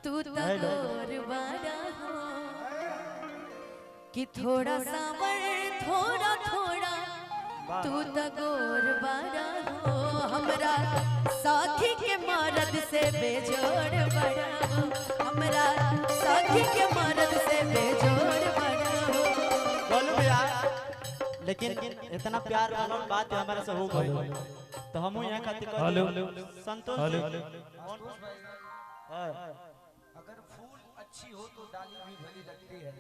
तू तगोर बड़ा हो कि थोड़ा सांवर थोड़ा थोड़ा तू तगोर बड़ा हो हमरा साथी के मर्द से बेजोड़ बड़ा हो हमरा साथी के मर्द से बेजोड़ बड़ा हो। बोलो भैया लेकिन इतना प्यार वाला बात है हमारे से हो गई तो हम यहाँ खातिर संतोष अगर फूल अच्छी हो तो डाली भी भली लगती है,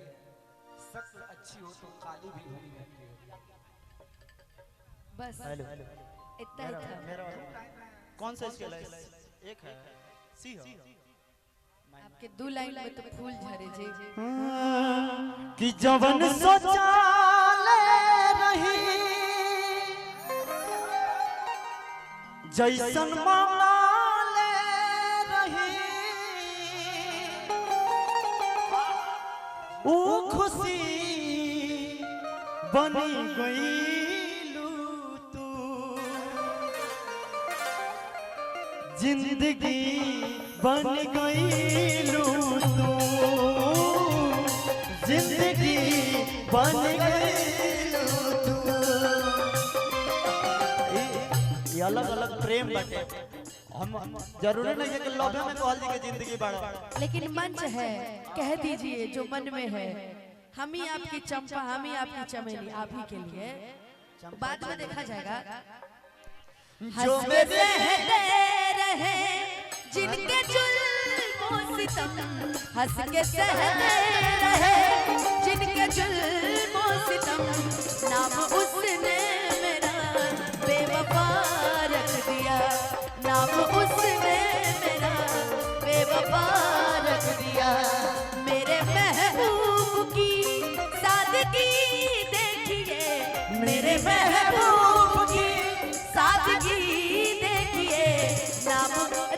शक्ल अच्छी हो तो काली भी भली लगती है। बस इतना ही था। कौन सा स्केल है? एक है सी हो आपके 2 लाइन में तो फूल झरे जे कि जवन सोचा रही जैसन मांगले रही वो खुशी बनी गईलू तू जिंदगी बन गईलू तू जिंदगी बन गईलू तू। ये अलग अलग प्रेम बाटे हम जरूरी नहीं है कि लव में कहल जी के जिंदगी बढ़ा लेकिन मंच है कह दीजिए जो मन में है हम ही आपकी चंपा हम ही आपकी चमेली आप ही के लिए बाद में देखा जाएगा। जो मेरे रहे जिनके जुल्मों सितम हंस के सहते रहे जिनके जुल्मों सितम नाम उसने मेरा बेवफा रख दिया नाम उसने मेरा बेवफा रख दिया। मेरे महबूब की सादगी देखिए मेरे महबूब की सादगी देखिए नाम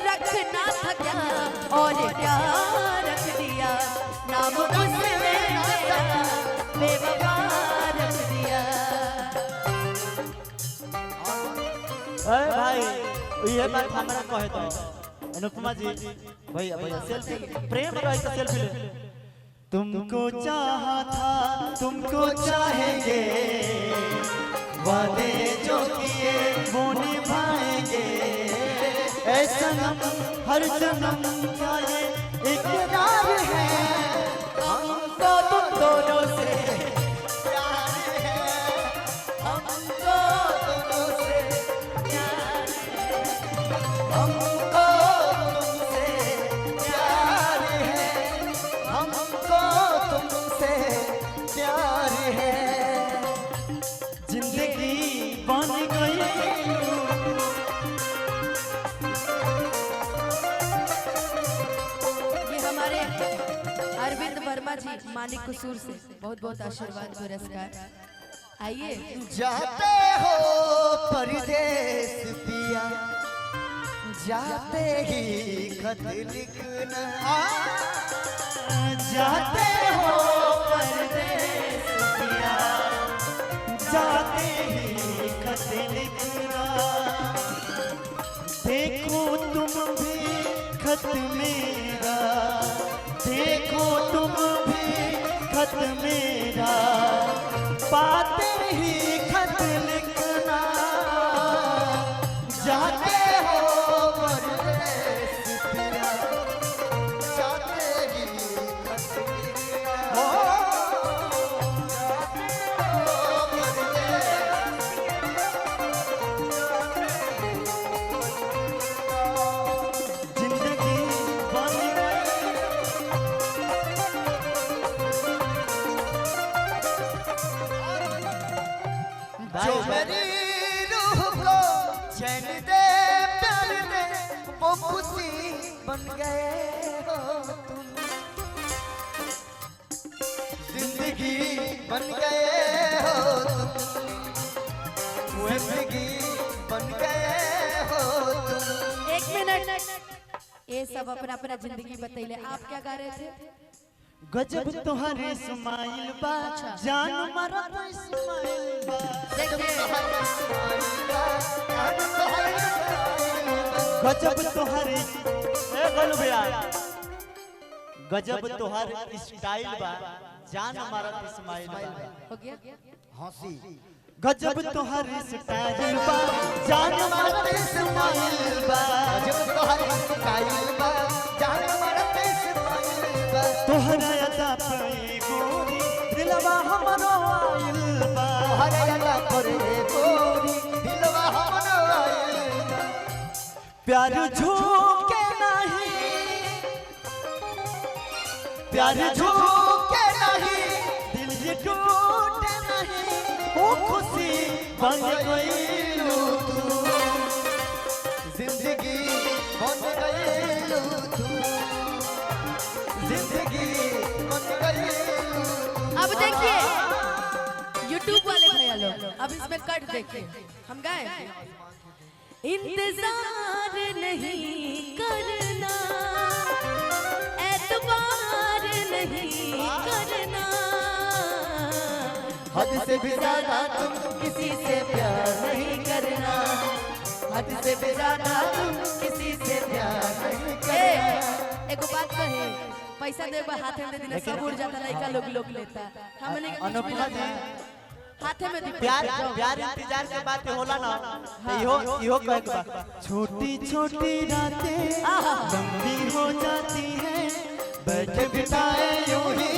रखना था क्या और क्या रख दिया नाम उसने मेरा बेवफा रख दिया। भाई ये बात हमारा कहे तो अनुपमा जी भैया भैया सेल्फी प्रेम रही तो सेल्फी ले तुमको चाहा था तुमको चाहेंगे वादे जो किए वो निभाएंगे ऐसा नम हर जन्म का ये इकरार है हमको तुम दोनों से प्यार है हमको दोनों से प्यार है हमको तुमसे प्यार है हमको तुमसे प्यार है जिंदगी बन गई। ये हमारे अरविंद वर्मा जी मानिक कसूर से बहुत बहुत आशीर्वाद पुरस्कार। आइए जाते हो परदेश पिया जाते ही खत लिखना जाते हो परदेस पिया जाते ही खत लिखना देखो तुम भी खत मेरा देखो तुम भी खत मेरा पाते ही खत लिखना जाते हो परदेस पिया जाते ही खत लिखना जिंदगी बन जो मेरी रूह को चैन दे प्यार दे वो खुशी बन गए हो तुम जिंदगी बन गए हो तुम जिंदगी बन गए हो तुम। 1 मिनट ये सब अपना अपना जिंदगी बतैले आप क्या गा रहे थे? गजब तुम्हारे स्माइल बा जान मारा तो स्माइल बा गजब तुम्हारे ए बोलो भैया गजब तोहर स्टाइल बा जान हमारा इस्माइल बा हो गया हंसी गजब तोहर स्टाइल बा जान हमारा इस्माइल बा जब तोहर स्टाइल बा जान मरत इस्माइल बा तोहरा अदा पे गोरी दिलवा हमरो आइल बा तोहर अदा पर गोरी दिलवा हमरो आइल बा प्यार झूके नहीं प्यार झूके नहीं दिल ये टूटे नहीं वो खुशी बन गई तू जिंदगी बन गई तू जिंदगी बन गई अब देखिए YouTube वाले भैया लोग अब इसमें कट देखिए हम गाए इंतजार नहीं करना एतबार नहीं करना हद से भी ज्यादा तुम किसी से प्यार नहीं करना हद से भी ज्यादा तुम किसी से प्यार नहीं करना एगो बात कहे पैसा दे हाथ में दे देना सब उड़ जाता लड़का लोग लेता हमने के कुछ भी अनुपमा जी हाथे में दी प्यार प्यार इंतजार के बात होला ना इहो कहे के बा छोटी छोटी रातें लंबी हो जाती है बैठे बिताए यूं ही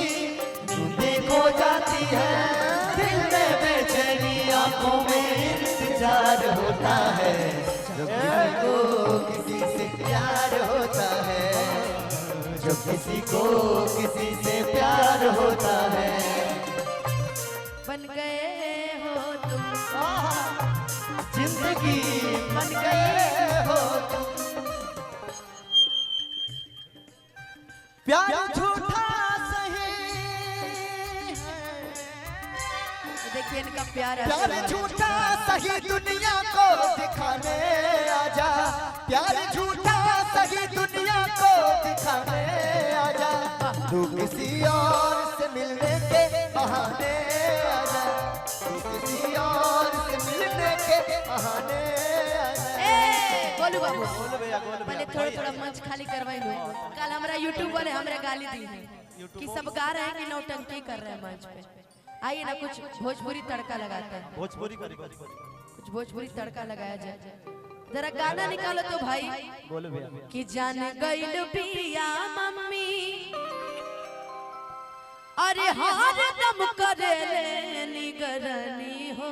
नींदें खो जाती है दिल में बेचैनी आंखों में इंतजार होता है जब किसी को किसी से प्यार होता है जब किसी को किसी से प्यार होता है बन गए हो तुम जिंदगी बन गए हो तुम प्यार झूठा सही देखिए इनका प्यार प्यार झूठा सही दुनिया को दिखाने आजा प्यार झूठा सही दुनिया को दिखाने आजा तू किसी और से मिलने के बहाने आजा तू किसी और से मिलने के बहाने आजा गोलू बाबू बोल भैया पहले थोड़ा मंच खाली करवाई लो कल हमारा YouTube वाले हमरा गाली दी है कि सब गा रहे हैं कि नौटंकी कर रहे हैं मंच पे आइए ना कुछ भोजपुरी तड़का लगाते हैं भोजपुरी करी कुछ भोजपुरी तड़का लगाया जाए जरा गाना निकालो तो भाई बोल भैया कि जान गइल बिया मम्मी अरे हर दम करे निगरानी हो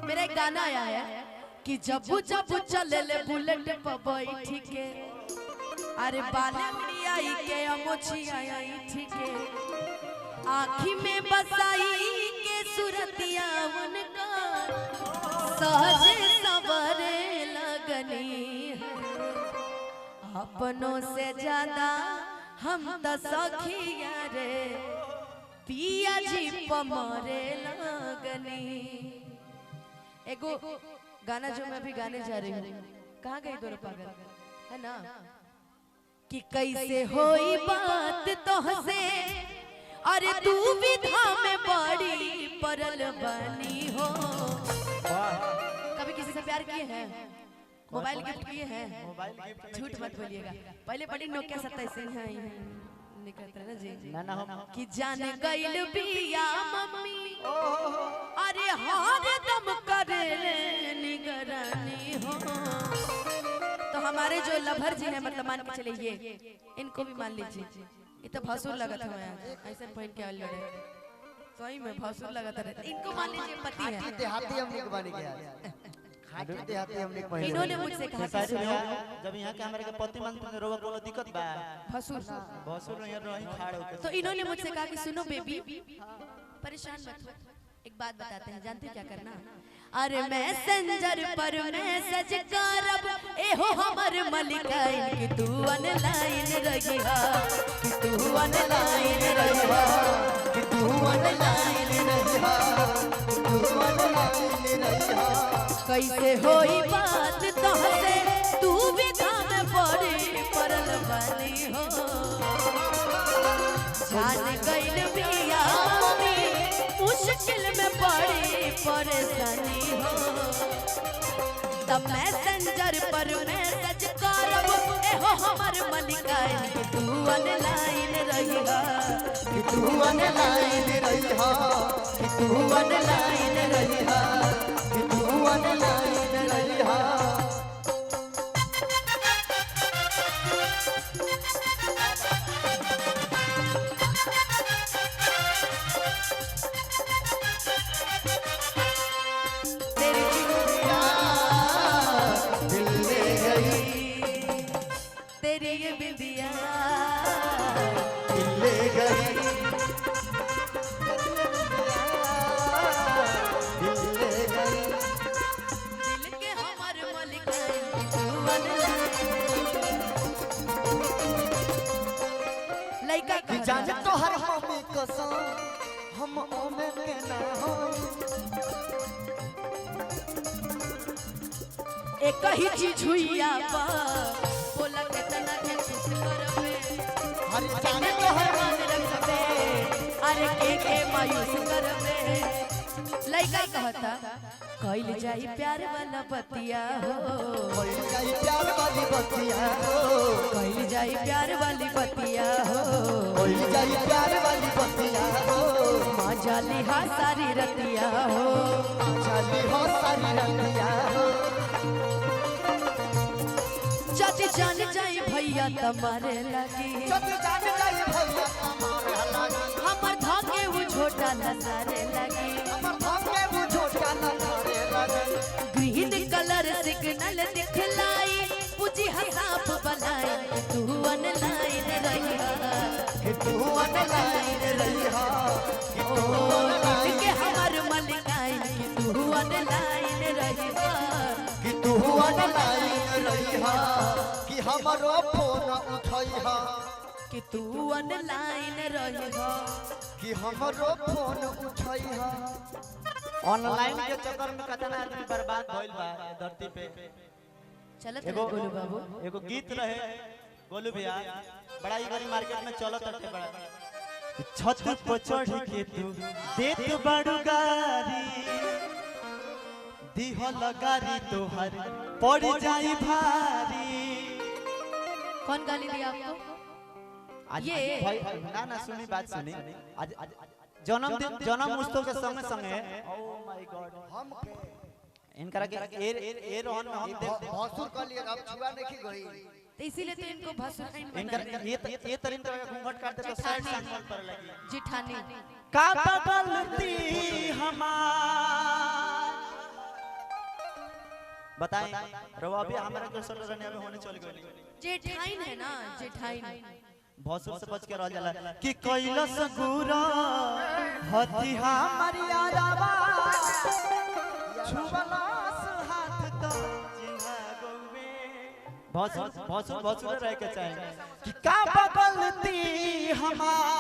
मेरा एक गाना आया है कि जब जब चले ले बुलेट पर बैठ के अरे बाले उड़ियाई के अमोछिया ठीक है आँखी में बसाई के सूरतिया उनका सहजे सवरे लगनी है अपनों से ज्यादा हम तो सखिया रे पिया जी पमरे लगनी एगो गाना जो मैं भी गाने जा रही हूँ कहाँ गई दो पागल है ना कि कैसे होई बात तो हसे अरे तू विधा में बड़ी परल बनी हो कभी किसी से प्यार किए हैं मोबाइल गिफ्ट किए हैं झूठ मत बोलिएगा पहले बड़ी नोकिया 27 हैं निकलते ना जी ना हम कि जाने गइल बिया मम्मी अरे हर दम करे निगरानी हो तो हमारे जो लभर जी हैं मतलब मान के चलिए इनको भी मान लीजिए ये तो भसुर लगत है ऐसे पहन के आल लड़े सही में भसुर लगत है इनको मान लीजिए पति है देहाती हमने के बन गया खाटी देहाती हमने के पहले इन्होंने मुझसे कहा कि सारी सुनो भैया जब यहाँ के हमारे के पति मंत्र ने रोवा कोनो दिक्कत बा भसुर भसुर नहीं रही खाड़ होके तो इन्होंने मुझसे कहा कि सुनो बेबी परेशान मत हो एक बात बताते हैं जानते क्या करना अरे मैसेंजर पर मैसेज करब एहो हमर मलिकाइन कि तू ऑनलाइन रहिहा कि तू ऑनलाइन रहिहा कि तू ऑनलाइन रहिहा तू ऑनलाइन रहिहा कैसे होई बात तोहसे तू विधा में पड़ी परल बनी हो जान गइल बिया मम्मी मुश्किल में पड़ी परेशानी हो तब मैसेंजर पर मैसेज करब एहो हमर मलिकाइन कि तू रहिया कि तू ऑनलाइन रहिया कि तू ऑनलाइन रहिया कि तू ऑनलाइन रहिया तेरी बिंदिया दिल ले गई तेरी ये बिंदिया दिल ले गई दिल ले गई दिल के हमर मलिकाई तू ऑनलाइन लइका कि जाने तो हर मम्मी कसम हम ओमे के ना हो एक ही चीज हुईया पा बोला कितना के खुश करबे हर जाने जाने तो हर मान रखबे अरे के मायूस करबे लइका कहता कइल जाई प्यार वाला बतिया हो कोई जाई प्यार वाली बतिया हो कइल जाई प्यार वाली बतिया हो कोई जाई प्यार वाली बतिया हो माँ जाली हा सारी रतिया हो चली हो सारी रतिया हो जद जान जाई भैया तुम्हारे लगी जब जाने जाई भैया हमारे लागी हमर धागे वो छोटा नजारे लगी हमर भागे वो झोटा ना करे लगे ग्रीन कलर सिग्नल दिखलाई पूजी हसाप बनाई तू ऑनलाइन रहिया कि तू ऑनलाइन रहिया कि तू के ऑनलाइन हमर मलिकाई तू ऑनलाइन रहिया कि तू ऑनलाइन रहिया कि हमरो फोन उठैहा कि तू ऑनलाइन रहिया कि हमरो फोन उठैहा ऑनलाइन के चक्कर में कितना आदमी बर्बाद भइल बा ये धरती पे। चलत एगो गोलू बाबू एगो गीत रहे गोलू भैया बड़ा ही गरी मार्केट में चलत रहे बड़ा छत पर चढ़ के तू देत बड़ू गारी दिहल गारी तोहर पड़ जाई भारी। कौन गाली दी आपको आज ये भाई ना ना सुनी बात सुनी आज जन्मदिन जन्म उत्सव के संगे संगे ओ माय गॉड हम इनकरा के ए रोहन में हम देख भसुर कर लिए अब छुआ नहीं गई तो इसीलिए तो इनको भसुराइन इनकर बना ये तरीन तरह का घूंघट काट दे तो साइड संगल पर लगी जिठानी का बगलती हमार बताएं रवा भी हमारा के सर रहने में होने चल गई जेठाइन है ना जेठाइन भसुर से बच के रह जाला कि कैलस गुरा हथी हमारी आरावा छुबलास हाथ तो जिहा गवे भसुर रह के चाहे कि का बगलती हमार